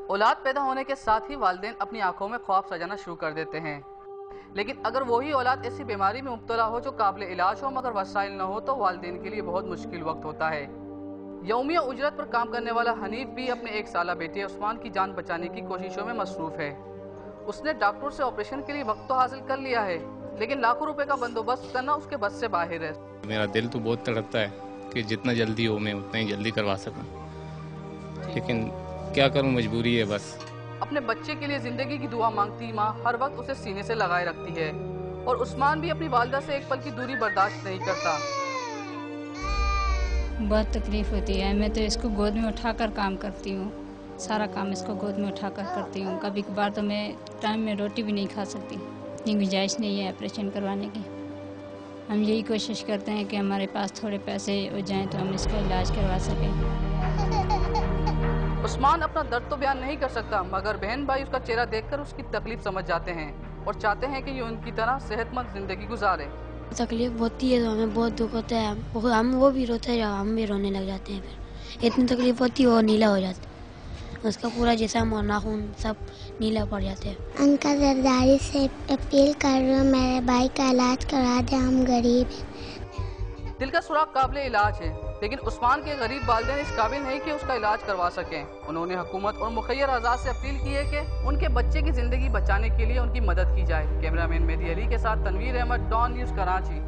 اولاد پیدا ہونے کے ساتھ ہی والدین اپنی آنکھوں میں خواب سجانا شروع کر دیتے ہیں، لیکن اگر وہی اولاد ایسی بیماری میں مبتلا ہو جو قابل علاج ہو مگر وسائل نہ ہو تو والدین کے لیے بہت مشکل وقت ہوتا ہے۔ یومیہ اجرت پر کام کرنے والا حنیف بھی اپنے 1 سالہ بیٹے عثمان کی جان بچانے کی کوششوں میں مصروف ہے۔ اس نے ڈاکٹر سے آپریشن کے لیے وقت تو حاصل کر لیا ہے، لیکن لاکھوں روپے کا بندوبست کرنا اس کے بس سے باہر ہے۔ میرا دل تو بہت تڑپتا ہے کہ جتنا جلدی ہو میں اتنا ہی جلدی کروا سکوں، لیکن کیا کروں، مجبوری ہے بس۔ اپنے بچے کے لیے زندگی کی دعا مانگتی ماں ہر وقت اسے سینے سے لگائے رکھتی ہے، اور عثمان بھی اپنی والدہ سے ایک پل کی دوری برداشت نہیں کرتا۔ بہت تکلیف ہوتی ہے، میں تو اس کو گود میں اٹھا کر کام کرتی ہوں، سارا کام اس کو گود میں اٹھا کر کرتی ہوں۔ کبھی کبھار تو میں ٹائم میں روٹی بھی نہیں کھا سکتی، اتنی گنجائش نہیں ہے آپریشن کروانے کی۔ ہم یہی کوشش کرتے ہیں کہ ہمارے پاس تھوڑے پیسے ہو جائیں تو ہم اس کا علاج کروا سکیں۔ عثمان اپنا درد تو بیان نہیں کر سکتا، مگر بہن بھائی اس کا چہرہ دیکھ کر اس کی تکلیف سمجھ جاتے ہیں اور چاہتے ہیں کہ یہ ان کی طرح صحت مند زندگی گزارے۔ تکلیف ہوتی ہے تو ہمیں بہت دکھ ہوتا ہے، ہم وہ بھی روتے ہیں، ہم بھی رونے لگ جاتے ہیں۔ پھر اتنی تکلیف ہوتی ہے وہ نیلا ہو جاتا ہے، اس کا پورا جسم اور ناخن سب نیلا پڑ جاتے ہیں۔ انکل زرداری سے اپیل کر رہی ہوں میرے بھائی کا علاج کرا دیں، ہم غریب ہیں۔ دل کا سوراخ قابل علاج ہے، لیکن عثمان کے غریب والدین اس قابل نہیں کہ اس کا علاج کروا سکیں۔ انہوں نے حکومت اور مخیر اعضاء سے اپیل کی ہے کہ ان کے بچے کی زندگی بچانے کے لیے ان کی مدد کی جائے۔ کیمرہ مین مہدی علی کے ساتھ تنویر احمد، ڈان نیوز، کراچی۔